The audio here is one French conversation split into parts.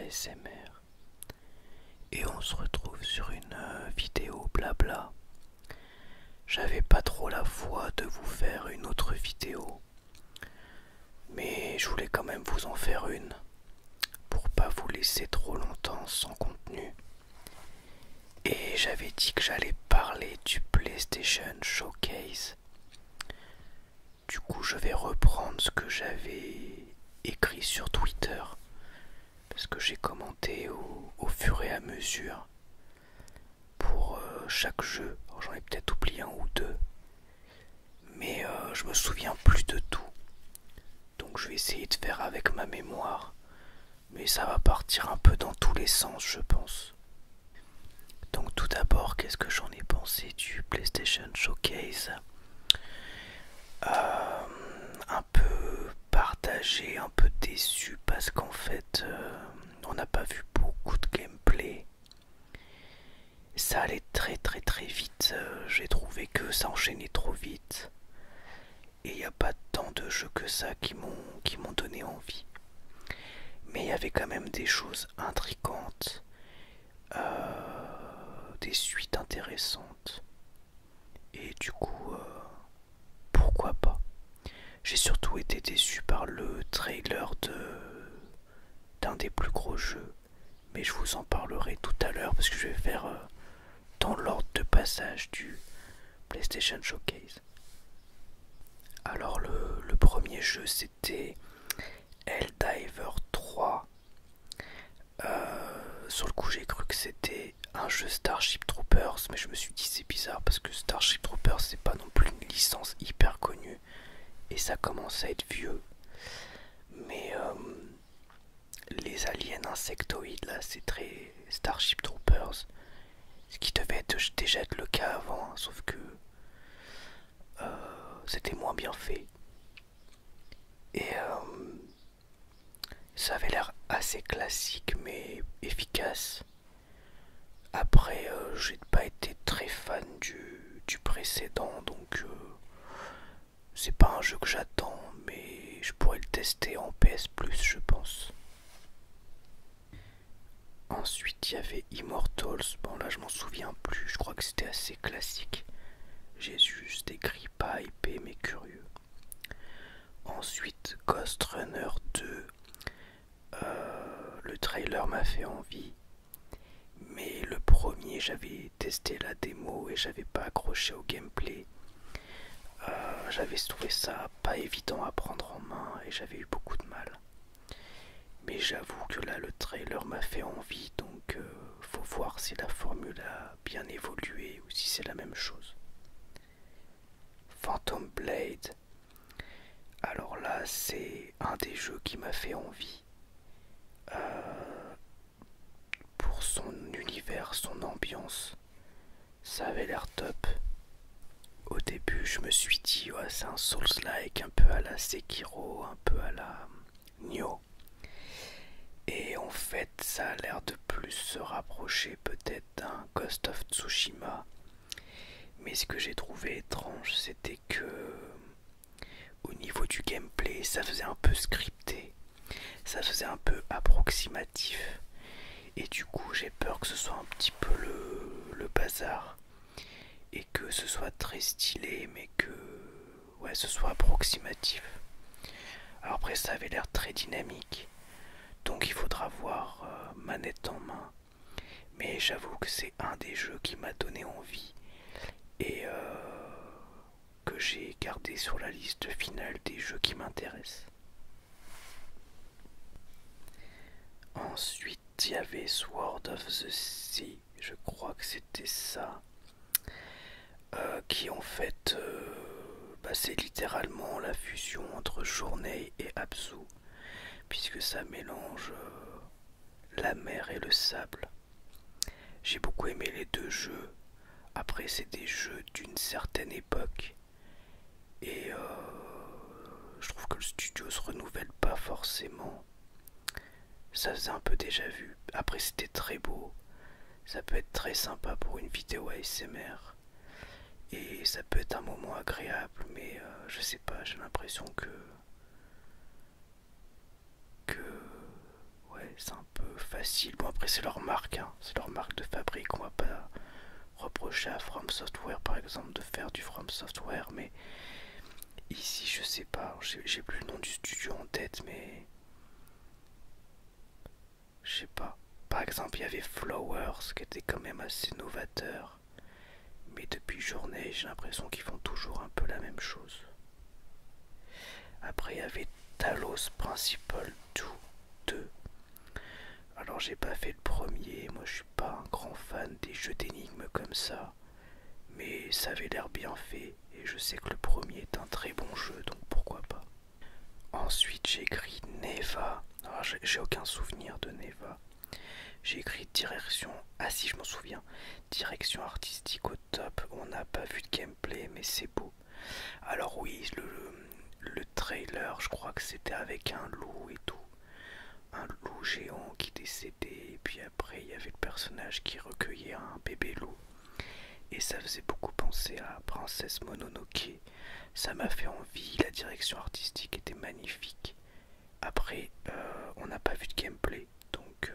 ASMR et on se retrouve sur une vidéo blabla. J'avais pas trop la foi de vous faire une autre vidéo, mais je voulais quand même vous en faire une pour pas vous laisser trop longtemps sans contenu. Et j'avais dit que j'allais parler du PlayStation Showcase. Du coup, je vais reprendre ce que j'avais écrit sur Twitter, parce que j'ai commenté au fur et à mesure pour chaque jeu. J'en ai peut-être oublié un ou deux, mais je me souviens plus de tout. Donc je vais essayer de faire avec ma mémoire, mais ça va partir un peu dans tous les sens, je pense. Donc tout d'abord, qu'est-ce que j'en ai pensé du PlayStation Showcase? Un peu partagé, un peu déçu parce qu'en fait on n'a pas vu beaucoup de gameplay. Ça allait très vite, j'ai trouvé que ça enchaînait trop vite. Et il n'y a pas tant de jeux que ça qui m'ont donné envie. Mais il y avait quand même des choses intrigantes, des suites intéressantes. Et du coup, pourquoi pas. J'ai surtout été déçu par le trailer d'un des plus gros jeux. Mais je vous en parlerai tout à l'heure parce que je vais faire dans l'ordre de passage du PlayStation Showcase. Alors le premier jeu c'était Helldivers 3. Sur le coup j'ai cru que c'était un jeu Starship Troopers, mais je me suis dit c'est bizarre parce que Starship Troopers c'est pas non plus une licence hyper connue et ça commence à être vieux. Mais les aliens insectoïdes là c'est très Starship Troopers, ce qui devait être déjà être le cas avant, hein, sauf que c'était moins bien fait. Et ça avait l'air assez classique mais efficace. Après, j'ai pas été très fan du précédent, donc c'est pas un jeu que j'attends, mais je pourrais le tester en PS Plus, je pense. Ensuite, il y avait Immortals. Bon, là, je m'en souviens plus. Je crois que c'était assez classique. J'ai juste écrit pas hypé, mais curieux. Ensuite, Ghost Runner 2. Le trailer m'a fait envie. Mais le premier, j'avais testé la démo et j'avais pas accroché au gameplay. J'avais trouvé ça pas évident à prendre en main et j'avais eu beaucoup de mal. Mais j'avoue que là, le trailer m'a fait envie, donc faut voir si la formule a bien évolué ou si c'est la même chose. Phantom Blade. Alors là, c'est un des jeux qui m'a fait envie. Pour son univers, son ambiance, ça avait l'air top. Au début, je me suis dit, ouais, c'est un Souls-like, un peu à la Sekiro, un peu à la Nioh. Et en fait, ça a l'air de plus se rapprocher peut-être d'un Ghost of Tsushima. Mais ce que j'ai trouvé étrange, c'était que au niveau du gameplay, ça faisait un peu scripté, ça faisait un peu approximatif. Et du coup, j'ai peur que ce soit un petit peu le bazar. Et que ce soit très stylé, mais que ouais, ce soit approximatif. Alors après, ça avait l'air très dynamique. Donc il faudra voir manette en main. Mais j'avoue que c'est un des jeux qui m'a donné envie. Et que j'ai gardé sur la liste finale des jeux qui m'intéressent. Ensuite, il y avait Sword of the Sea, je crois que c'était ça, qui en fait, c'est littéralement la fusion entre Journey et Abzu, puisque ça mélange la mer et le sable. J'ai beaucoup aimé les deux jeux. Après, c'est des jeux d'une certaine époque, et je trouve que le studio se renouvelle pas forcément. Ça faisait un peu déjà vu. Après, c'était très beau. Ça peut être très sympa pour une vidéo ASMR. Et ça peut être un moment agréable, mais je sais pas, j'ai l'impression que ouais, c'est un peu facile. Bon après c'est leur marque, hein. C'est leur marque de fabrique, on va pas reprocher à From Software par exemple de faire du From Software, mais ici je sais pas, j'ai plus le nom du studio en tête, mais je sais pas. Par exemple il y avait Flowers qui était quand même assez novateur, mais depuis Journée j'ai l'impression qu'ils font toujours un peu la même chose. Après il y avait Talos Principal 2. Alors j'ai pas fait le premier, moi je suis pas un grand fan des jeux d'énigmes comme ça, mais ça avait l'air bien fait et je sais que le premier est un très bon jeu, donc pourquoi pas. Ensuite j'ai écrit Neva, alors j'ai aucun souvenir de Neva. J'ai écrit direction, ah si je m'en souviens, direction artistique au top, on n'a pas vu de gameplay mais c'est beau. Alors oui, le trailer, je crois que c'était avec un loup et tout. Un loup géant qui décédait, et puis après il y avait le personnage qui recueillait un bébé loup. Et ça faisait beaucoup penser à Princesse Mononoke. Ça m'a fait envie, la direction artistique était magnifique. Après, on n'a pas vu de gameplay, donc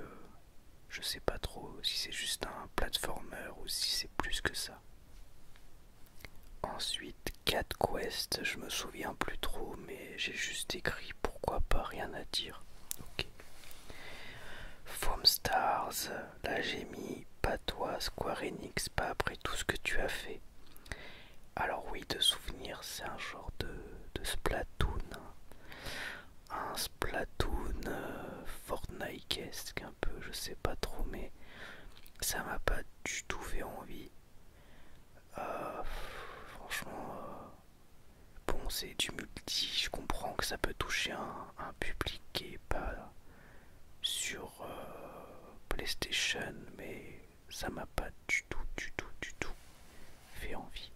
je sais pas trop si c'est juste un platformer ou si c'est plus que ça. Ensuite, Cat Quest, je me souviens plus trop, mais j'ai juste écrit pourquoi pas, rien à dire. Ok. Foam Stars, là j'ai mis pas toi, Square Enix, pas après tout ce que tu as fait. Alors oui, de souvenir, c'est un genre de Splatoon. Un Splatoon Fortnite-esque un peu, je sais pas trop, mais ça m'a pas du tout fait envie. Franchement, bon, c'est du multi, je comprends que ça peut toucher un public qui est pas sur PlayStation, mais ça m'a pas du tout fait envie.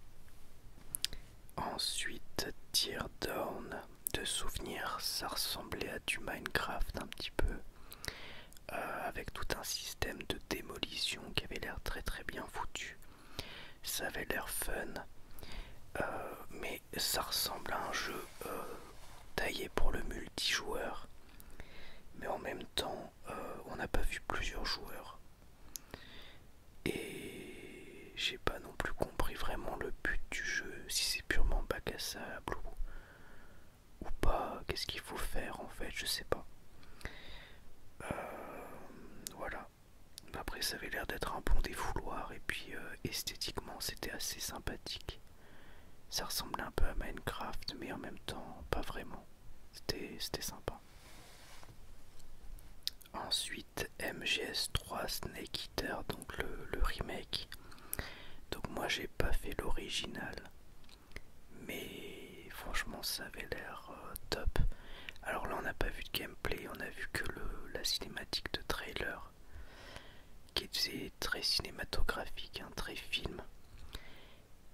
Ensuite, Teardown, de souvenir, ça ressemblait à du Minecraft un petit peu, avec tout un système de démolition qui avait l'air très bien foutu. Ça avait l'air fun, mais ça ressemble à un jeu taillé pour le multijoueur. Mais en même temps, on n'a pas vu plusieurs joueurs. Et j'ai pas non plus compris vraiment le but du jeu, si c'est purement bac à sable ou pas, qu'est-ce qu'il faut faire en fait, je sais pas. Voilà. Après ça avait l'air d'être un bon défouloir et puis esthétiquement c'était assez sympathique. Ça ressemblait un peu à Minecraft mais en même temps pas vraiment. C'était sympa. Ensuite MGS3 Snake Eater, donc le remake. Donc moi j'ai pas fait l'original, mais franchement ça avait l'air top. Alors là on n'a pas vu de gameplay, on a vu que la cinématique de trailer qui était très cinématographique, hein, très film.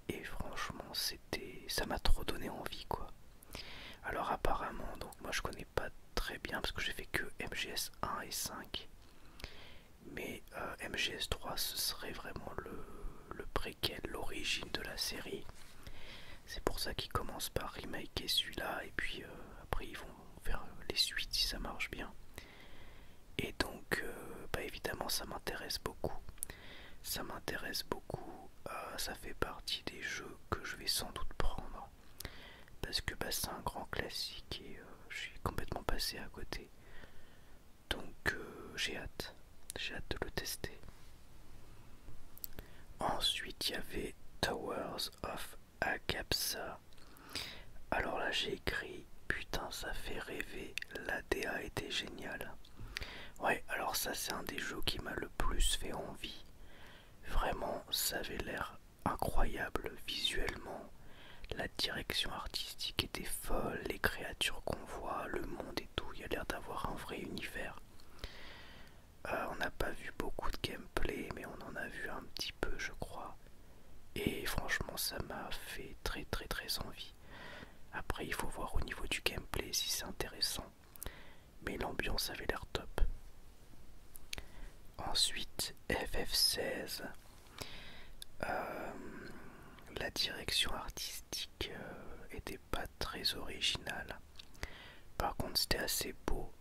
Et franchement ça m'a trop donné envie quoi. Alors apparemment, donc moi je connais pas très bien parce que j'ai fait que MGS 1 et 5. Mais MGS 3 ce serait vraiment le préquel, l'origine de la série. C'est pour ça qu'ils commencent par remaker celui-là et puis après ils vont faire les suites si ça marche bien. Et donc bah évidemment ça m'intéresse beaucoup. Ça m'intéresse beaucoup, ça fait partie des jeux que je vais sans doute prendre. Parce que bah, c'est un grand classique et je suis complètement passé à côté. Donc j'ai hâte de le tester. Ensuite il y avait Towers of Agapsa. Alors là j'ai écrit putain ça fait rêver, la DA était géniale. Ouais alors ça c'est un des jeux qui m'a le plus fait envie. Vraiment ça avait l'air incroyable visuellement. La direction artistique était folle, les créatures qu'on voit, le monde et tout, il y a l'air d'avoir un vrai univers. On n'a pas vu beaucoup de gameplay, mais on en a vu un petit peu, je crois. Et franchement, ça m'a fait très envie. Après, il faut voir au niveau du gameplay si c'est intéressant. Mais l'ambiance avait l'air top. Ensuite, FF16. La direction artistique était pas très originale. Par contre, c'était assez beau.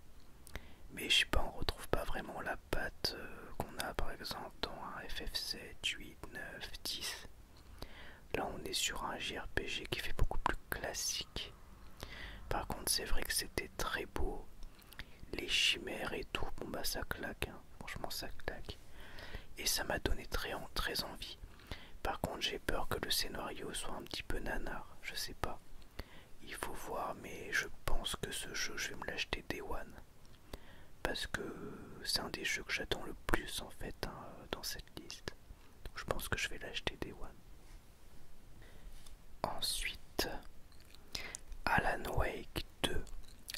Mais je sais pas, on retrouve pas vraiment la patte qu'on a par exemple dans un FF7, 8, 9, 10. Là on est sur un JRPG qui fait beaucoup plus classique. Par contre c'est vrai que c'était très beau. Les chimères et tout, bon bah ça claque, hein. Franchement ça claque. Et ça m'a donné très envie. Par contre j'ai peur que le scénario soit un petit peu nanar, je sais pas. Il faut voir, mais je pense que ce jeu je vais me l'acheter Day One. Parce que c'est un des jeux que j'attends le plus en fait, hein, dans cette liste. Donc je pense que je vais l'acheter Day One. Ensuite, Alan Wake 2.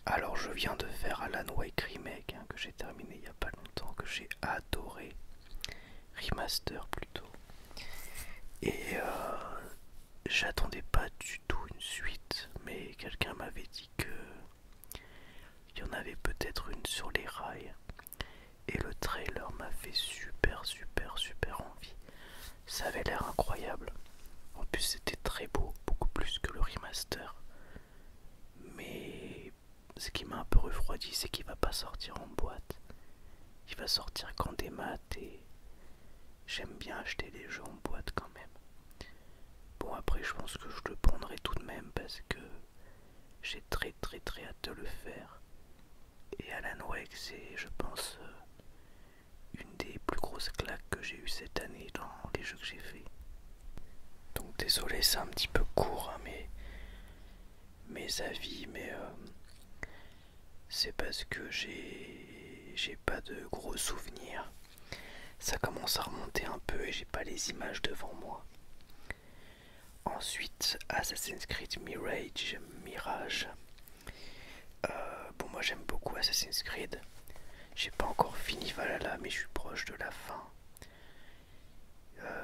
Alors je viens de faire Alan Wake Remake, hein, que j'ai terminé il n'y a pas longtemps, que j'ai adoré. Remaster plutôt. Et j'attendais pas du tout une suite, mais quelqu'un m'avait dit que il y en avait peut-être une sur les rails. Et le trailer m'a fait super envie. Ça avait l'air incroyable. En plus c'était très beau, beaucoup plus que le remaster. Mais ce qui m'a un peu refroidi, c'est qu'il va pas sortir en boîte. Il va sortir qu'en démat et j'aime bien acheter les jeux en boîte quand même. Bon après je pense que je le prendrai tout de même parce que j'ai très hâte de le faire. Et Alan Wake c'est je pense une des plus grosses claques que j'ai eues cette année dans les jeux que j'ai fait. Donc désolé c'est un petit peu court hein, mes avis mais c'est parce que j'ai pas de gros souvenirs. Ça commence à remonter un peu et j'ai pas les images devant moi. Ensuite, Assassin's Creed Mirage. Bon, moi j'aime beaucoup Assassin's Creed. J'ai pas encore fini Valhalla, mais je suis proche de la fin.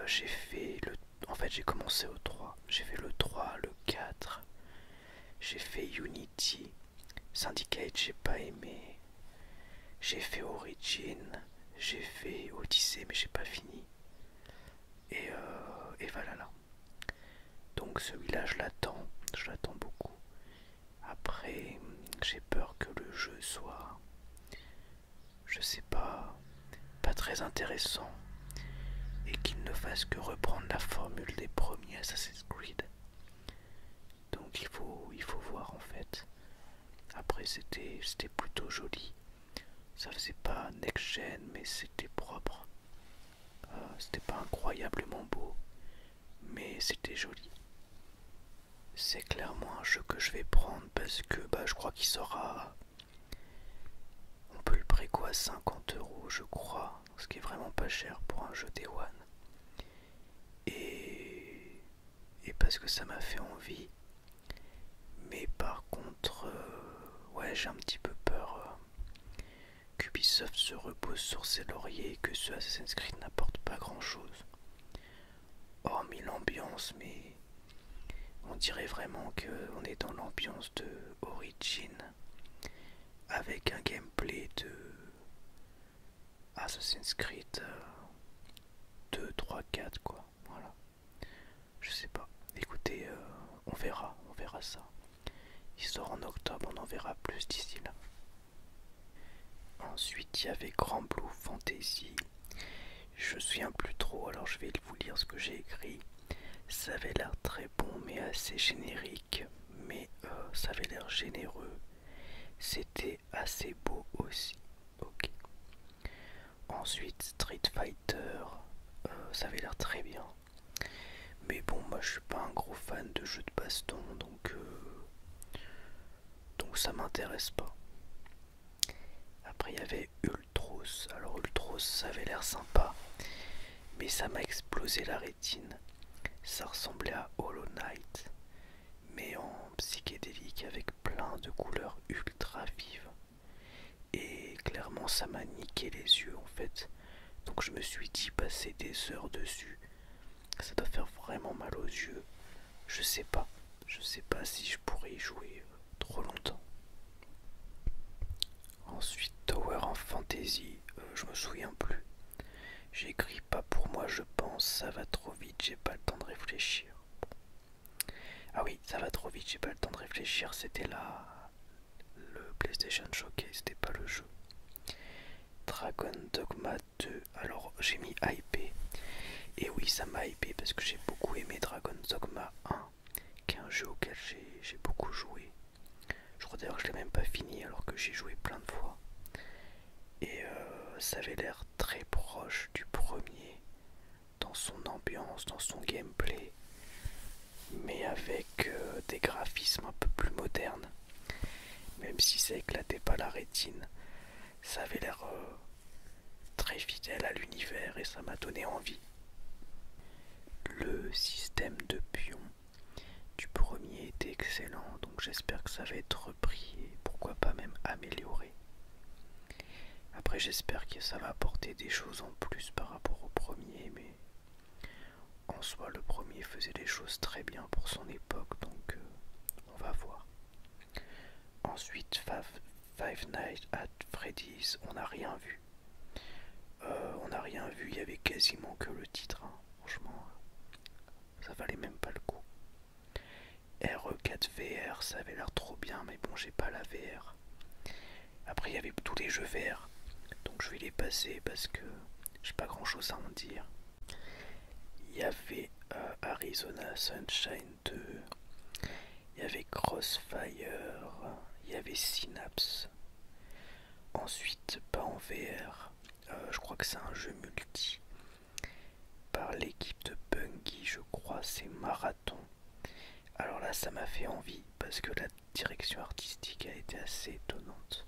J'ai fait le. En fait, j'ai commencé au 3. J'ai fait le 3, le 4. J'ai fait Unity. Syndicate, j'ai pas aimé. J'ai fait Origin. J'ai fait Odyssey, mais j'ai pas fini. Et Valhalla. Donc celui-là, je l'attends beaucoup. Après, j'ai peur que le jeu soit, je sais pas très intéressant et qu'il ne fasse que reprendre la formule des premiers Assassin's Creed. Donc il faut voir en fait. Après c'était plutôt joli. Ça faisait pas next-gen mais c'était propre. C'était pas incroyablement beau mais c'était joli. C'est clairement un jeu que je vais prendre parce que bah, je crois qu'il sera. On peut le préco à 50 € je crois, ce qui est vraiment pas cher pour un jeu Day One. Et parce que ça m'a fait envie. Mais par contre, ouais j'ai un petit peu peur qu'Ubisoft se repose sur ses lauriers et que ce Assassin's Creed n'apporte pas grand chose. Hormis l'ambiance, mais on dirait vraiment qu'on est dans l'ambiance de Origin avec un gameplay de Assassin's Creed 2, 3, 4 quoi. Voilà. Je sais pas. Écoutez, on verra ça. Il sort en octobre, on en verra plus d'ici là. Ensuite, il y avait Grand Blue Fantasy. Je me souviens plus trop, alors je vais vous lire ce que j'ai écrit. Ça avait l'air très bon, mais assez générique. Mais ça avait l'air généreux. C'était assez beau aussi. Ok. Ensuite, Street Fighter. Ça avait l'air très bien. Mais bon, moi je suis pas un gros fan de jeux de baston, donc ça m'intéresse pas. Après il y avait Ultros. Alors Ultros ça avait l'air sympa, mais ça m'a explosé la rétine. Ça ressemblait à Hollow Knight, mais en psychédélique avec plein de couleurs ultra vives. Et clairement ça m'a niqué les yeux en fait. Donc je me suis dit passer des heures dessus, ça doit faire vraiment mal aux yeux. Je sais pas si je pourrais y jouer trop longtemps. Ensuite Tower of Fantasy, je me souviens plus. J'ai écrit pas pour moi je pense, ça va trop vite, j'ai pas le temps de réfléchir. Ah oui, ça va trop vite, j'ai pas le temps de réfléchir, c'était là le PlayStation Showcase, c'était pas le jeu. Dragon Dogma 2. Alors j'ai mis hypé. Et oui, ça m'a hypé parce que j'ai beaucoup aimé Dragon Dogma 1, qui est un jeu auquel j'ai beaucoup joué. Je crois d'ailleurs que je l'ai même pas fini alors que j'ai joué plein de fois. Et ça avait l'air très proche du premier dans son ambiance, dans son gameplay, mais avec des graphismes un peu plus modernes. Même si ça éclatait pas la rétine, ça avait l'air très fidèle à l'univers et ça m'a donné envie. Le système de pions du premier était excellent, donc j'espère que ça va être repris et pourquoi pas même amélioré. Après j'espère que ça va apporter des choses en plus par rapport au premier, mais en soi le premier faisait les choses très bien pour son époque, donc on va voir. Ensuite Five Nights at Freddy's, on n'a rien vu. On n'a rien vu, il y avait quasiment que le titre, hein. Franchement, ça valait même pas le coup. RE4 VR, ça avait l'air trop bien, mais bon, j'ai pas la VR. Après, il y avait tous les jeux VR, donc je vais les passer parce que j'ai pas grand chose à en dire. Il y avait Arizona Sunshine 2, il y avait Crossfire, il y avait Synapse. Ensuite, pas en VR, je crois que c'est un jeu multi par l'équipe de Bungie, je crois, c'est Marathon. Alors là, ça m'a fait envie parce que la direction artistique a été assez étonnante.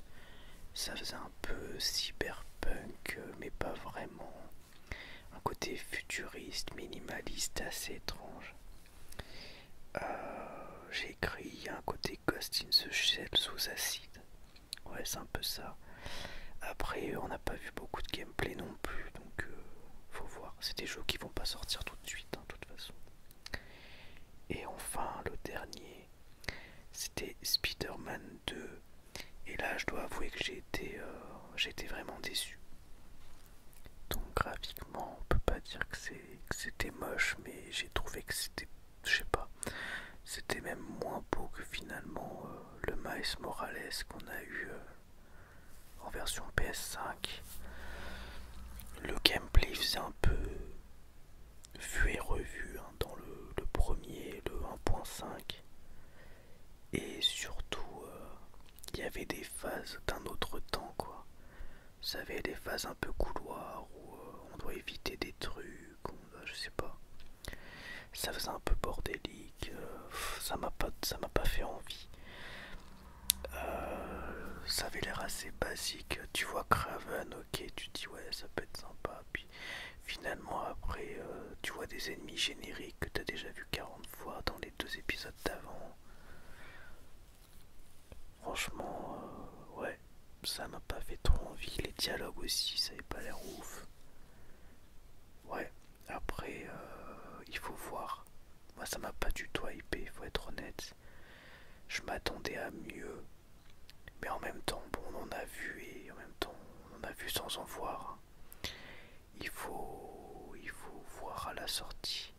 Ça faisait un peu cyberpunk, mais pas vraiment. Un côté futuriste, minimaliste, assez étrange. J'ai écrit, il y a un côté Ghost in the Shell sous acide. Ouais, c'est un peu ça. Après, on n'a pas vu beaucoup de gameplay non plus, donc faut voir. C'est des jeux qui vont pas sortir tout de suite, hein, de toute façon. Et enfin, le dernier, c'était Spider-Man 2. Et là, je dois avouer que j'ai été vraiment déçu. Donc graphiquement, on peut pas dire que c'était moche, mais j'ai trouvé que c'était, je sais pas, c'était même moins beau que finalement le Miles Morales qu'on a eu en version PS5. Le gameplay faisait un peu vu et revu, hein, dans le premier, le 1.5. Et surtout, il y avait des phases d'un autre temps, quoi. Vous savez, des phases un peu couloir où on doit éviter des trucs, je sais pas. Ça faisait un peu bordélique, ça m'a pas fait envie. Ça avait l'air assez basique. Tu vois Craven, ok, tu te dis ouais, ça peut être sympa. Puis finalement, après, tu vois des ennemis génériques que t'as déjà vu 40 fois dans les 2 épisodes d'avant. Franchement, ouais, ça m'a pas fait trop envie. Les dialogues aussi, ça avait pas l'air ouf. Ouais, après, il faut voir. Moi, ça m'a pas du tout hypé, il faut être honnête. Je m'attendais à mieux. Mais en même temps, bon, on en a vu et en même temps, on en a vu sans en voir. Il faut voir à la sortie.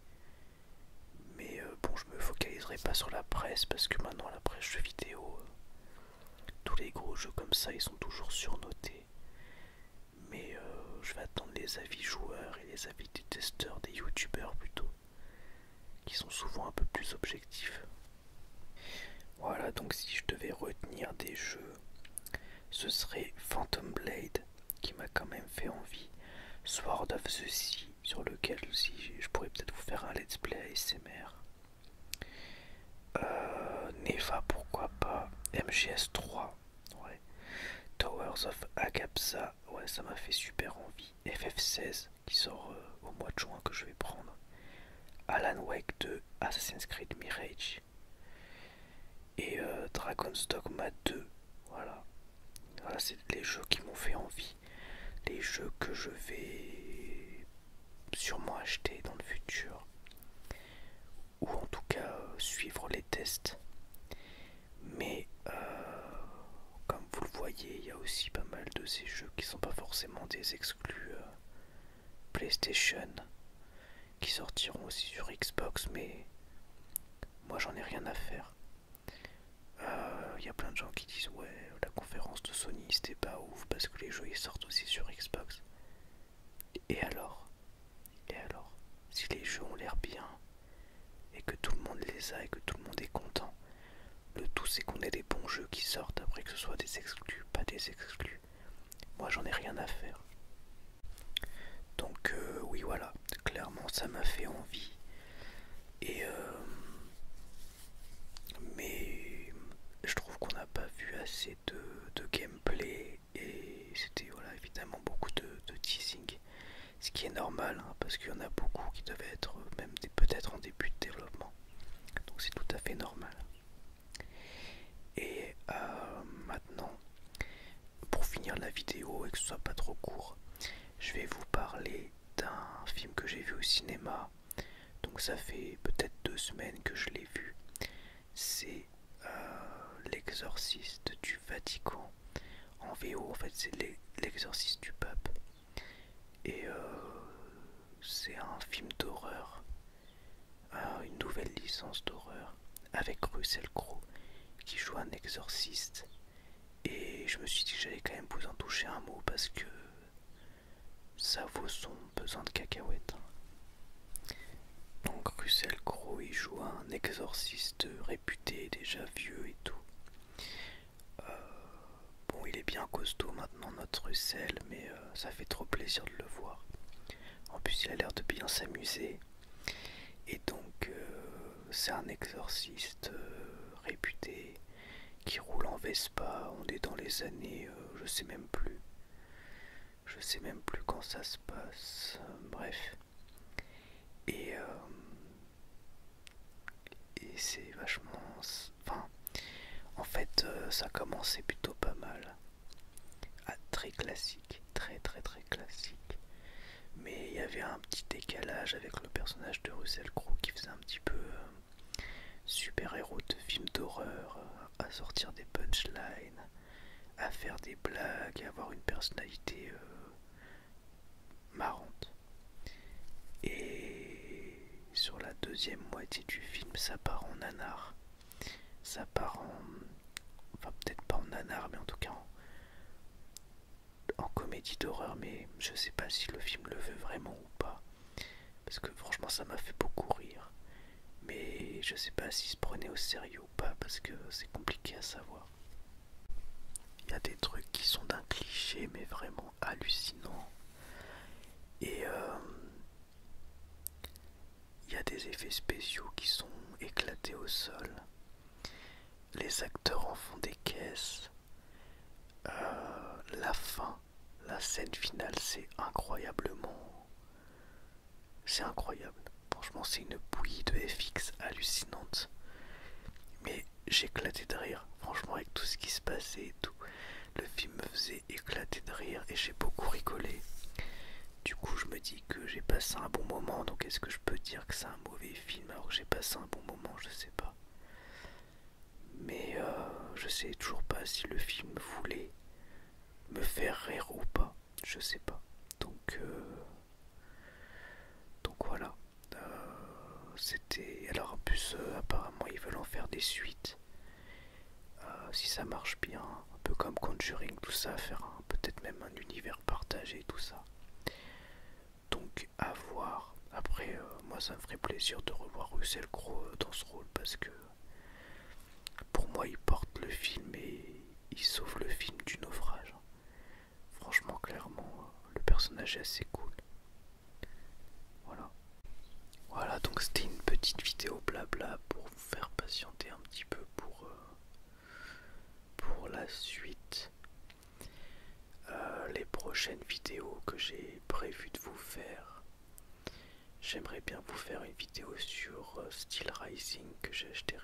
Mais bon, je me focaliserai pas sur la presse parce que maintenant, la presse jeux vidéo, tous les gros jeux comme ça, ils sont toujours surnotés. Mais je vais attendre les avis joueurs et les avis des testeurs, des youtubeurs plutôt, qui sont souvent un peu plus objectifs. Voilà, donc si je devais retenir des jeux, ce serait Phantom Blade, qui m'a quand même fait envie, Sword of the Sea, sur lequel aussi je pourrais peut-être vous faire un let's play ASMR, Neva pourquoi pas, MGS3, ouais, Towers of Agapsa, ouais ça m'a fait super envie, FF16 qui sort au mois de juin que je vais prendre, Alan Wake 2, Assassin's Creed Mirage et Dragon's Dogma 2, voilà. Voilà, c'est les jeux qui m'ont fait envie, les jeux que je vais sûrement acheter dans le futur, ou en tout cas suivre les tests. Mais comme vous le voyez, il y a aussi pas mal de ces jeux qui sont pas forcément des exclus PlayStation, qui sortiront aussi sur Xbox, mais moi j'en ai rien à faire. Il y a plein de gens qui disent ouais, la conférence de Sony, c'était pas ouf parce que les jeux ils sortent aussi sur Xbox. Et alors? Et alors? Si les jeux ont l'air bien et que tout le monde les a et que tout le monde est content, le tout c'est qu'on ait des bons jeux qui sortent après, que ce soit des exclus, pas des exclus. Moi j'en ai rien à faire. Donc oui voilà, clairement ça m'a fait envie. Et mais je trouve qu'on n'a pas vu assez de gameplay et c'était voilà évidemment beaucoup de teasing. Ce qui est normal hein, parce qu'il y en a beaucoup qui devaient être même peut-être en début de développement. Donc c'est tout à fait normal. Et maintenant, pour finir la vidéo et que ce soit pas trop court, je vais vous parler d'un film que j'ai vu au cinéma. Donc ça fait peut-être 2 semaines que je l'ai vu. C'est L'Exorciste du Vatican. En VO, en fait, c'est L'Exorciste du Pape. Et c'est un film d'horreur, une nouvelle licence d'horreur, avec Russell Crowe qui joue un exorciste. Et je me suis dit que j'allais quand même vous en toucher un mot parce que ça vaut son pesant de cacahuètes. Donc Russell Crowe il joue un exorciste réputé, déjà vieux et tout. Bon, il est bien costaud maintenant notre Russell, mais ça fait trop plaisir de le voir. En plus il a l'air de bien s'amuser. Et donc c'est un exorciste réputé qui roule en Vespa. On est dans les années, je sais même plus. Je sais même plus quand ça se passe. Bref. Et c'est vachement... Enfin, en fait, ça commençait plutôt pas mal. Ah, très classique. Très très très classique. Mais il y avait un petit décalage avec le personnage de Russell Crowe qui faisait un petit peu super-héros de films d'horreur, à sortir des punchlines, à faire des blagues, à avoir une personnalité marrante. Et sur la deuxième moitié du film, ça part en nanar. Ça part en... Enfin, peut-être pas en nanar, mais en tout cas en comédie d'horreur. Mais je sais pas si le film le veut vraiment ou pas. Parce que franchement, ça m'a fait beaucoup rire. Mais je sais pas s'il se prenait au sérieux ou pas, parce que c'est compliqué à savoir. Il y a des trucs qui sont d'un cliché, mais vraiment hallucinants. Et il y a des effets spéciaux qui sont éclatés au sol. Les acteurs en font des caisses. La fin, la scène finale, c'est incroyablement... C'est incroyable. Franchement, c'est une bouillie de FX hallucinante. Mais j'éclatais de rire. Franchement, avec tout ce qui se passait et tout. Le film me faisait éclater de rire et j'ai beaucoup rigolé. Du coup, je me dis que j'ai passé un bon moment. Donc, est-ce que je peux dire que c'est un mauvais film alors que j'ai passé un bon moment? Je sais pas. Mais je sais toujours pas si le film voulait me faire rire ou pas. Je sais pas. Donc voilà. C'était... Alors en plus, apparemment, ils veulent en faire des suites. Si ça marche bien, un peu comme Conjuring, tout ça, faire peut-être même un univers partagé, tout ça. Donc à voir. Après, moi ça me ferait plaisir de revoir Russell Crowe dans ce rôle parce que pour moi il porte le film et il sauve le film du naufrage. Franchement, clairement, le personnage est assez cool. Voilà. Voilà, donc c'était une petite vidéo blabla pour vous faire patienter un petit peu pour la suite. Les prochaines vidéos que j'ai prévu de vous faire, j'aimerais bien vous faire une vidéo sur Steel Rising que j'ai acheté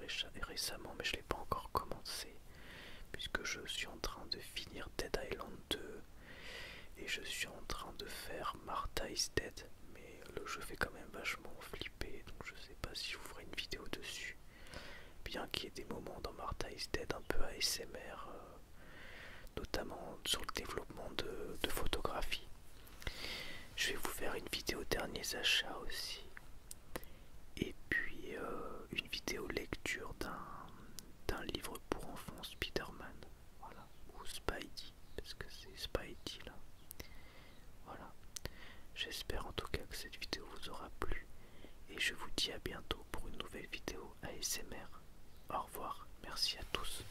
récemment mais je l'ai pas encore commencé puisque je suis en train de finir Dead Island 2 et je suis en train de faire Martha is Dead, mais le jeu fait quand même vachement flipper donc je sais pas si je vous ferai une vidéo dessus, bien qu'il y ait des moments dans Martha is Dead un peu ASMR, notamment sur le développement de photographie. Je vais vous faire une vidéo derniers achats aussi. Et puis une vidéo lecture d'un livre pour enfants Spider-Man. Voilà. Ou aura plu. Et je vous dis à bientôt pour une nouvelle vidéo ASMR. Au revoir, merci à tous.